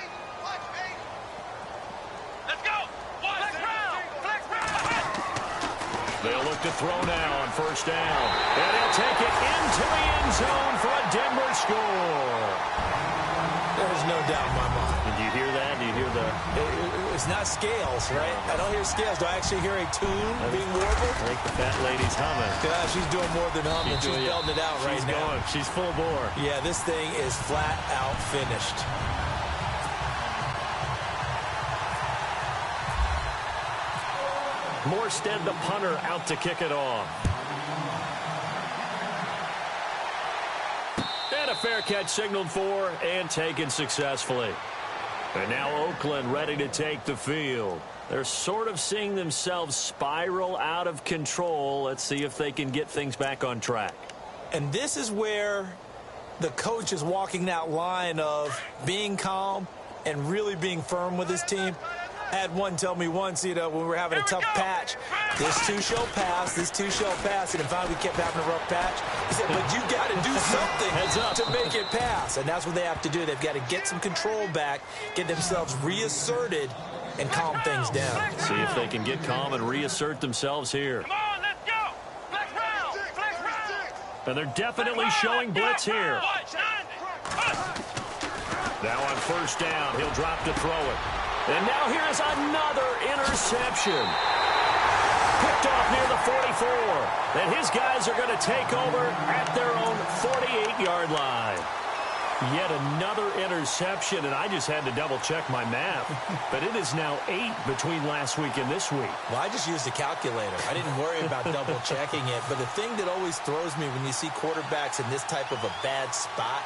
They'll look to throw now on 1st down. And he'll take it into the end zone for a Denver score. There's no doubt in my mind. Do you hear that? Do you hear the... It's not scales, right? I don't hear scales. Do I actually hear a tune being warbled? I think the fat lady's humming. Yeah, she's doing more than humming. She's belting it out right now. Going. She's full bore. Yeah, this thing is flat out finished. Morstead, the punter, out to kick it off. And a fair catch signaled for and taken successfully. And now Oakland ready to take the field. They're sort of seeing themselves spiral out of control. Let's see if they can get things back on track. And this is where the coach is walking that line of being calm and really being firm with his team. I had one tell me once, you know, when we were having a tough patch, this too shall pass, this too shall pass, and finally we kept having a rough patch. He said, but you got to do something to make it pass, and that's what they have to do. They've got to get some control back, get themselves reasserted, and calm things down. See if they can get calm and reassert themselves here. Come on, let's go. Flex round. Flex round. And they're definitely showing blitz here. Now on first down, he'll drop to throw it. And now here is another interception. Picked off near the 44. And his guys are going to take over at their own 48-yard line. Yet another interception, and I just had to double-check my math. But it is now 8 between last week and this week. Well, I just used a calculator. I didn't worry about double-checking it. But the thing that always throws me when you see quarterbacks in this type of a bad spot,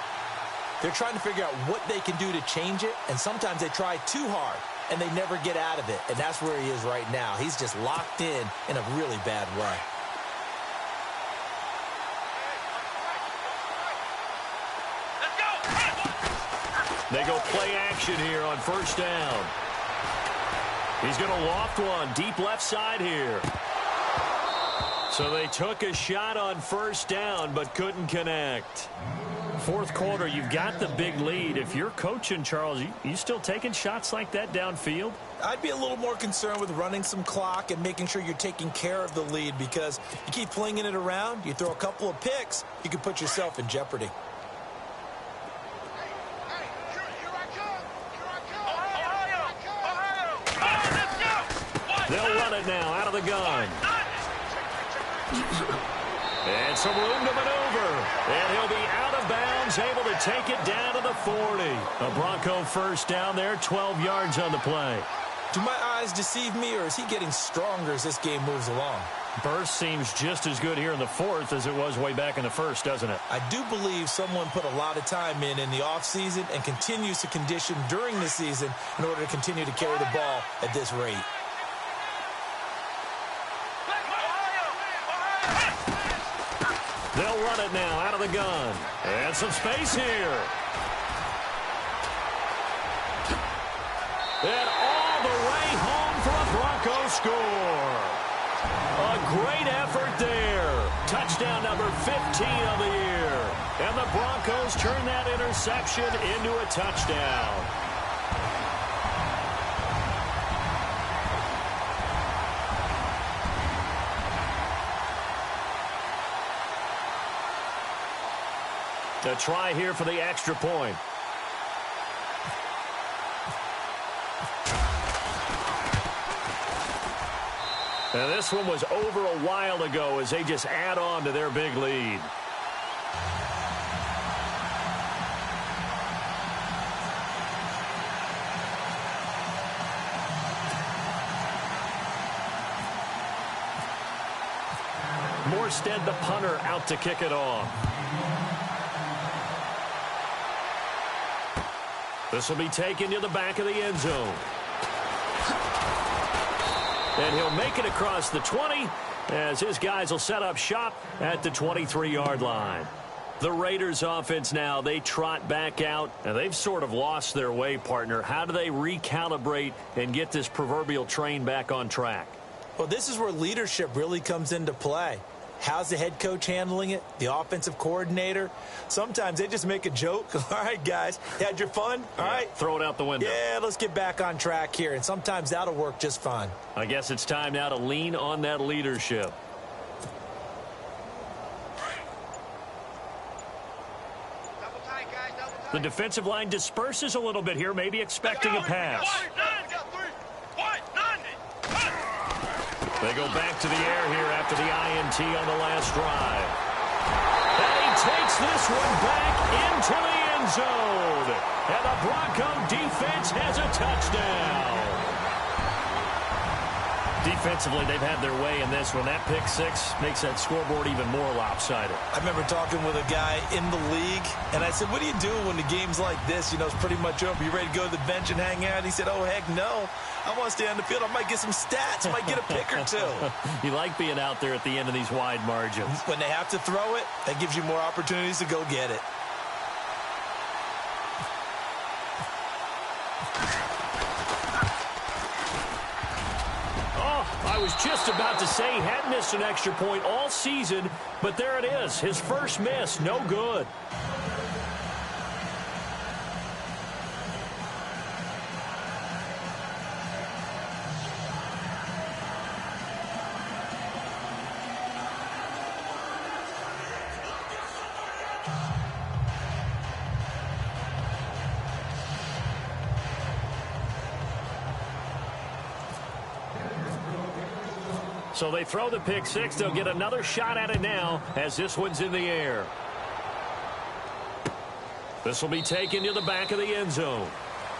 they're trying to figure out what they can do to change it, and sometimes they try too hard, and they never get out of it. And that's where he is right now. He's just locked in a really bad way. They go play action here on first down. He's going to loft one deep left side here. So they took a shot on first down but couldn't connect. Fourth quarter, you've got the big lead. If you're coaching, Charles, you still taking shots like that downfield? I'd be a little more concerned with running some clock and making sure you're taking care of the lead, because you keep flinging it around, you throw a couple of picks, you can put yourself in jeopardy. They'll run it now out of the gun. And some room to maneuver. And he'll be out of bounds, able to take it down to the 40. A Bronco first down there, 12 yards on the play. Do my eyes deceive me, or is he getting stronger as this game moves along? Burst seems just as good here in the fourth as it was way back in the first, doesn't it? I do believe someone put a lot of time in the offseason and continues to condition during the season in order to continue to carry the ball at this rate. They'll run it now out of the gun. And some space here. And all the way home for a Bronco score. A great effort there. Touchdown number 15 of the year. And the Broncos turn that interception into a touchdown. To try here for the extra point. And this one was over a while ago as they just add on to their big lead. Morstead, the punter, out to kick it off. This will be taken to the back of the end zone. And he'll make it across the 20 as his guys will set up shop at the 23-yard line. The Raiders offense now, they trot back out, and they've sort of lost their way, partner. How do they recalibrate and get this proverbial train back on track? Well, this is where leadership really comes into play. How's the head coach handling it? The offensive coordinator? Sometimes they just make a joke. All right, guys, had your fun? All right. Throw it out the window. Yeah, let's get back on track here. And sometimes that'll work just fine. I guess it's time now to lean on that leadership. The defensive line disperses a little bit here, maybe expecting a pass. They go back to the air here after after the INT on the last drive. And he takes this one back into the end zone. And the Bronco defense has a touchdown. Defensively, they've had their way in this one. That pick six makes that scoreboard even more lopsided. I remember talking with a guy in the league, and I said, what do you do when the game's like this? You know, it's pretty much over. You ready to go to the bench and hang out? He said, oh, heck no. I want to stay on the field. I might get some stats. I might get a pick or two. You like being out there at the end of these wide margins. When they have to throw it, that gives you more opportunities to go get it. I was just about to say he hadn't missed an extra point all season, but there it is. His first miss, no good. So they throw the pick six. They'll get another shot at it now as this one's in the air. This will be taken to the back of the end zone.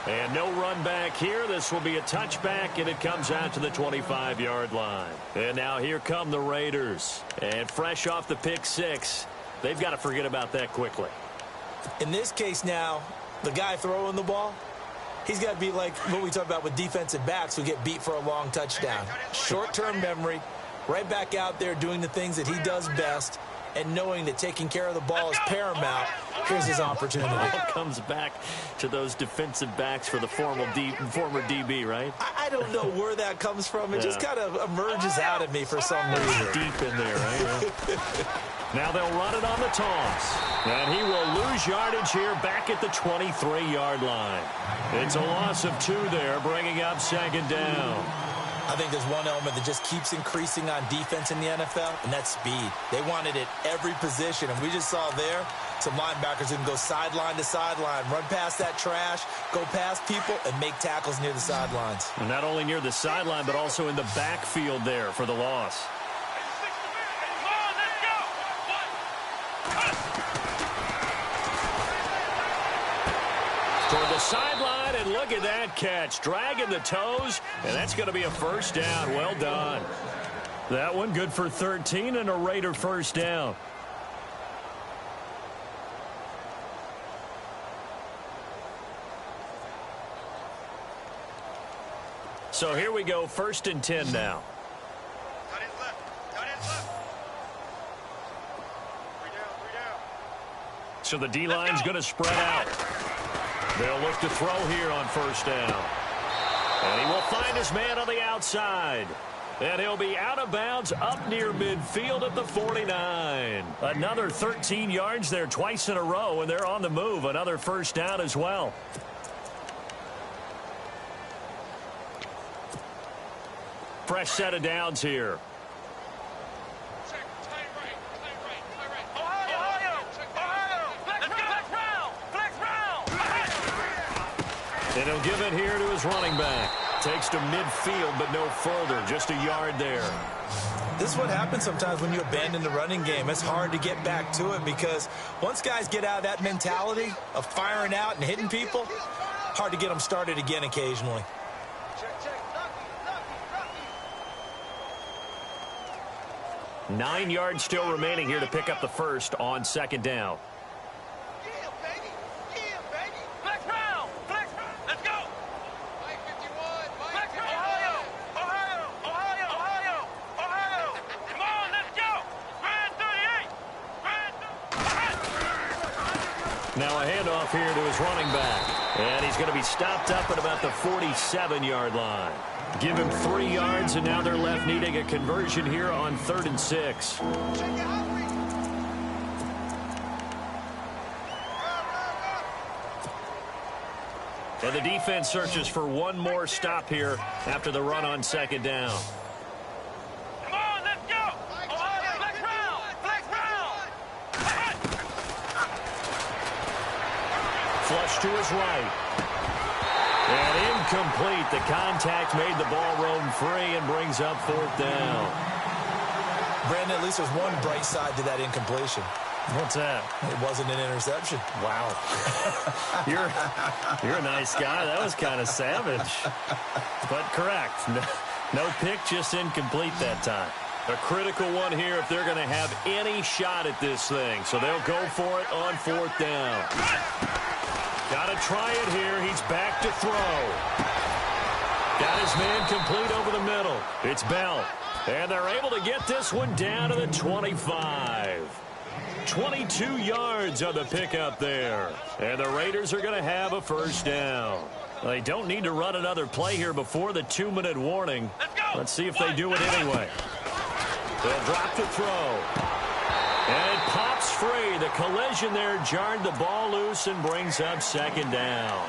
And no run back here. This will be a touchback, and it comes out to the 25-yard line. And now here come the Raiders. And fresh off the pick six, they've got to forget about that quickly. In this case now, the guy throwing the ball, he's got to be like what we talk about with defensive backs who get beat for a long touchdown. Short-term memory, right back out there doing the things that he does best, and knowing that taking care of the ball is paramount. Here's his opportunity. It all comes back to those defensive backs for the former DB, right? I don't know where that comes from. It just kind of emerges out of me for some reason. Deep in there, right? Now they'll run it on the toss. And he will lose yardage here back at the 23-yard line. It's a loss of 2 there, bringing up second down. I think there's one element that just keeps increasing on defense in the NFL, and that's speed. They want it at every position, and we just saw there some linebackers who can go sideline to sideline, run past that trash, go past people, and make tackles near the sidelines. And not only near the sideline, but also in the backfield there for the loss. Toward the sideline, and look at that catch. Dragging the toes, and that's going to be a first down. Well done. That one good for 13 and a Raider first down. So here we go, 1st and 10 now. So the D-line's going to spread out. They'll look to throw here on first down. And he will find his man on the outside. And he'll be out of bounds up near midfield at the 49. Another 13 yards there twice in a row, and they're on the move. Another first down as well. Fresh set of downs here. And he'll give it here to his running back. Takes to midfield, but no further. Just a yard there. This is what happens sometimes when you abandon the running game. It's hard to get back to it because once guys get out of that mentality of firing out and hitting people, hard to get them started again occasionally. 9 yards still remaining here to pick up the first on second down. Now a handoff here to his running back. And he's going to be stopped up at about the 47-yard line. Give him 3 yards, and now they're left needing a conversion here on 3rd and 6. And the defense searches for one more stop here after the run on second down. Flush to his right. And incomplete. The contact made the ball roam free and brings up 4th down. Brandon, at least there's one bright side to that incompletion. What's that? It wasn't an interception. Wow. You're a nice guy. That was kind of savage. But correct. No pick, just incomplete that time. A critical one here if they're going to have any shot at this thing. So they'll go for it on 4th down. Got to try it here. He's back to throw. Got his man complete over the middle. It's Bell. And they're able to get this one down to the 25. 22 yards on the pickup there. And the Raiders are going to have a 1st down. They don't need to run another play here before the 2-minute warning. Let's see if they do it anyway. They'll drop the throw. And it pops free. The collision there jarred the ball loose and brings up 2nd down.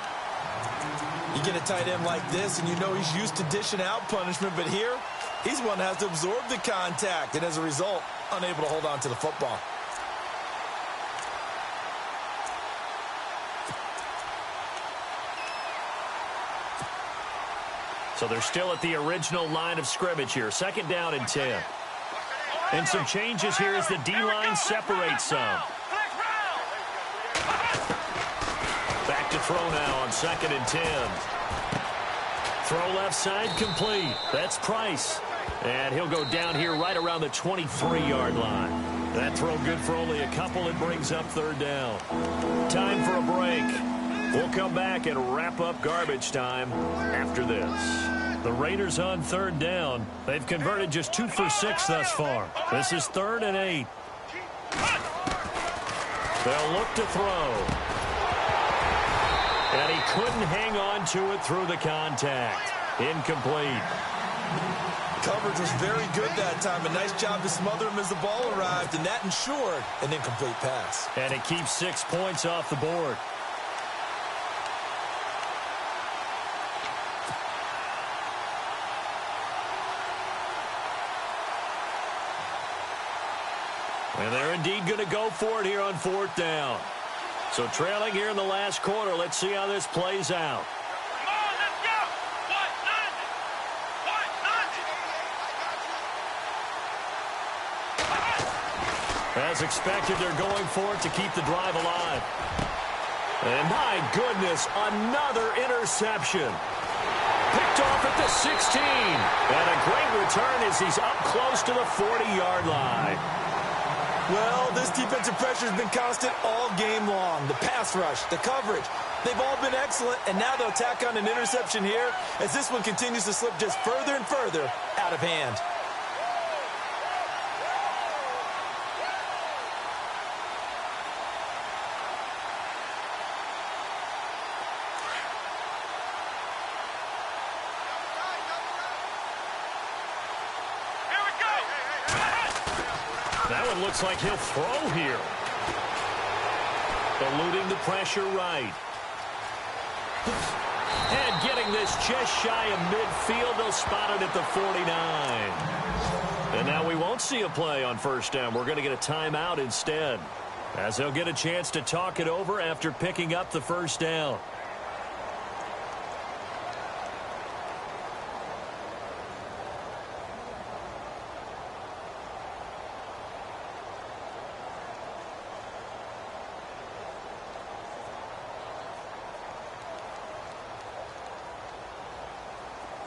You get a tight end like this, and you know he's used to dishing out punishment, but here, he's one that has to absorb the contact, and as a result, unable to hold on to the football. So they're still at the original line of scrimmage here. 2nd down and 10. And some changes here as the D-line separates some. Back to throw now on 2nd and 10. Throw left side complete. That's Price. And he'll go down here right around the 23-yard line. That throw good for only a couple. It brings up 3rd down. Time for a break. We'll come back and wrap up garbage time after this. The Raiders on 3rd down. They've converted just 2 for 6 thus far. This is 3rd and 8. They'll look to throw. And he couldn't hang on to it through the contact. Incomplete. Coverage was very good that time. A nice job to smother him as the ball arrived, and that ensured an incomplete pass. And it keeps 6 points off the board. And they're indeed going to go for it here on 4th down. So trailing here in the last quarter. Let's see how this plays out. Come on, let's go. What? As expected, they're going for it to keep the drive alive. And my goodness, another interception. Picked off at the 16. And a great return as he's up close to the 40-yard line. Well, this defensive pressure has been constant all game long. The pass rush, the coverage, they've all been excellent, and now they'll tack on an interception here as this one continues to slip just further and further out of hand. That one looks like he'll throw here. Eluding the pressure right. And getting this just shy of midfield. They'll spot it at the 49. And now we won't see a play on 1st down. We're going to get a timeout instead, as they'll get a chance to talk it over after picking up the 1st down.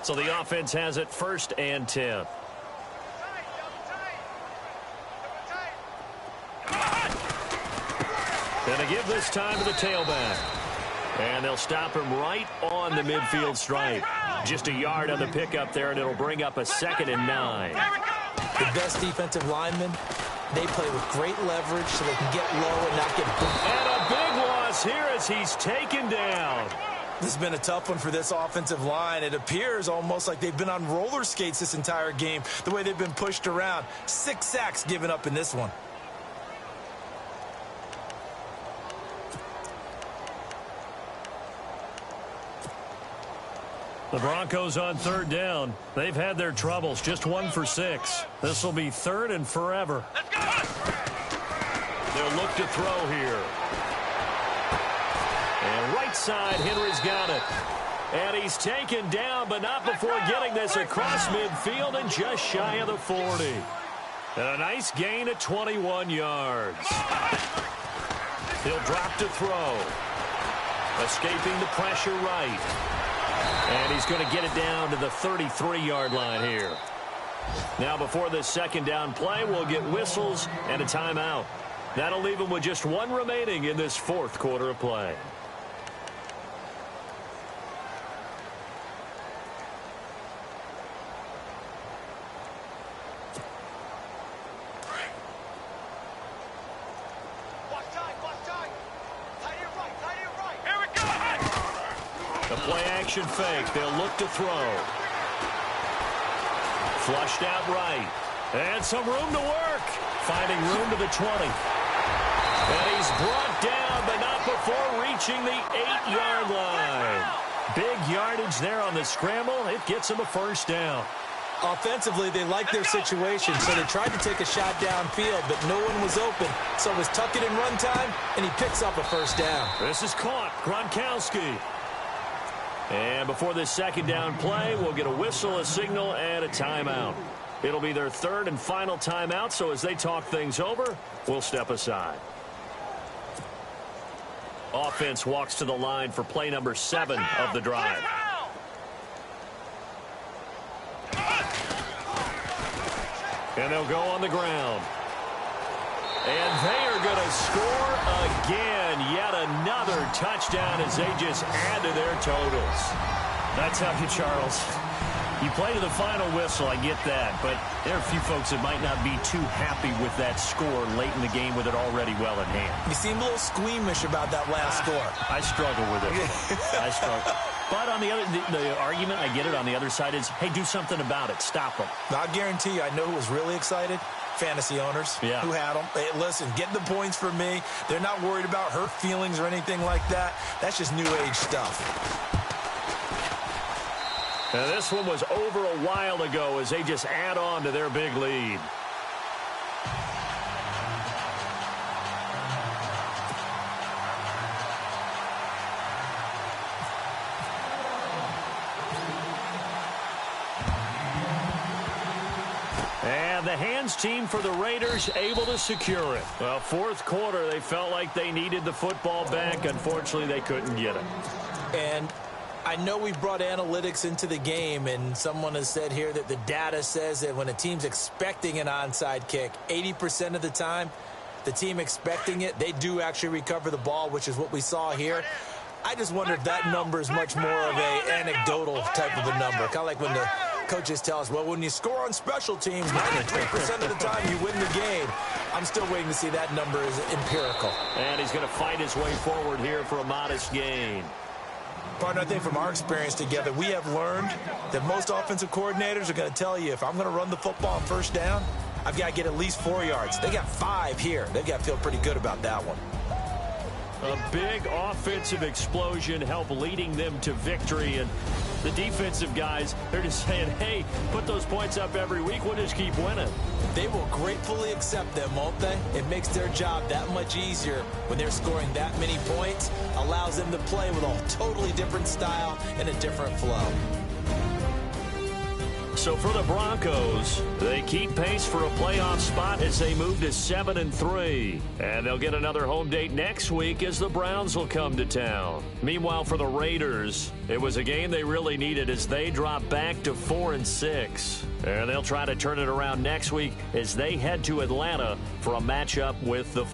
So the offense has it 1st and 10. Going to give this time to the tailback. And they'll stop him right on the midfield stripe. Just a yard on the pickup there, and it'll bring up a 2nd and 9. The best defensive linemen, they play with great leverage so they can get low and not get booked. And a big loss here as he's taken down. This has been a tough one for this offensive line. It appears almost like they've been on roller skates this entire game, the way they've been pushed around. 6 sacks given up in this one. The Broncos on 3rd down. They've had their troubles, just 1 for 6. This will be 3rd and forever. They'll look to throw here. And right side, Henry's got it. And he's taken down, but not before getting this across midfield and just shy of the 40. And a nice gain of 21 yards. He'll drop to throw. Escaping the pressure right. And he's going to get it down to the 33-yard line here. Now before this second down play, we'll get whistles and a timeout. That'll leave him with just one remaining in this fourth quarter of play. The play action fake. They'll look to throw. Flushed out right. And some room to work. Finding room to the 20. And he's brought down, but not before reaching the 8-yard line. Big yardage there on the scramble. It gets him a first down. Offensively, they like their situation, so they tried to take a shot downfield, but no one was open. So it was tuck it in run time, and he picks up a first down. This is caught. Gronkowski. And before this second down play, we'll get a whistle, a signal, and a timeout. It'll be their third and final timeout, so as they talk things over, we'll step aside. Offense walks to the line for play number 7 of the drive. And they'll go on the ground. And they are going to score again. Yet another touchdown as they just add to their totals. That's how you, Charles. You play to the final whistle, I get that. But there are a few folks that might not be too happy with that score late in the game with it already well in hand. You seem a little squeamish about that last score. I struggle with it. I struggle. But on the other, the argument, I get it, on the other side is, hey, do something about it. Stop them. I guarantee you, I know who was really excited. Fantasy owners who had them. Hey, listen, get the points for me. They're not worried about hurt feelings or anything like that. That's just new age stuff. Now this one was over a while ago as they just add on to their big lead. And the hands team for the Raiders able to secure it. Well, fourth quarter, they felt like they needed the football back. Unfortunately, they couldn't get it. And I know we brought analytics into the game, and someone has said here that the data says that when a team's expecting an onside kick, 80% of the time, the team expecting it, they do actually recover the ball, which is what we saw here. I just wonder if that number is much more of a anecdotal type of a number. Kind of like when the coaches tell us, well, when you score on special teams, 93% of the time you win the game. I'm still waiting to see that number is empirical. And he's going to fight his way forward here for a modest gain. Partner, I think from our experience together, we have learned that most offensive coordinators are going to tell you, if I'm going to run the football on first down, I've got to get at least 4 yards. They got 5 here. They've got to feel pretty good about that one. A big offensive explosion helped leading them to victory. And the defensive guys, they're just saying, hey, put those points up every week. We'll just keep winning. They will gratefully accept them, won't they? It makes their job that much easier when they're scoring that many points. Allows them to play with a totally different style and a different flow. So for the Broncos, they keep pace for a playoff spot as they move to 7-3. And they'll get another home date next week as the Browns will come to town. Meanwhile, for the Raiders, it was a game they really needed as they drop back to 4-6. And they'll try to turn it around next week as they head to Atlanta for a matchup with the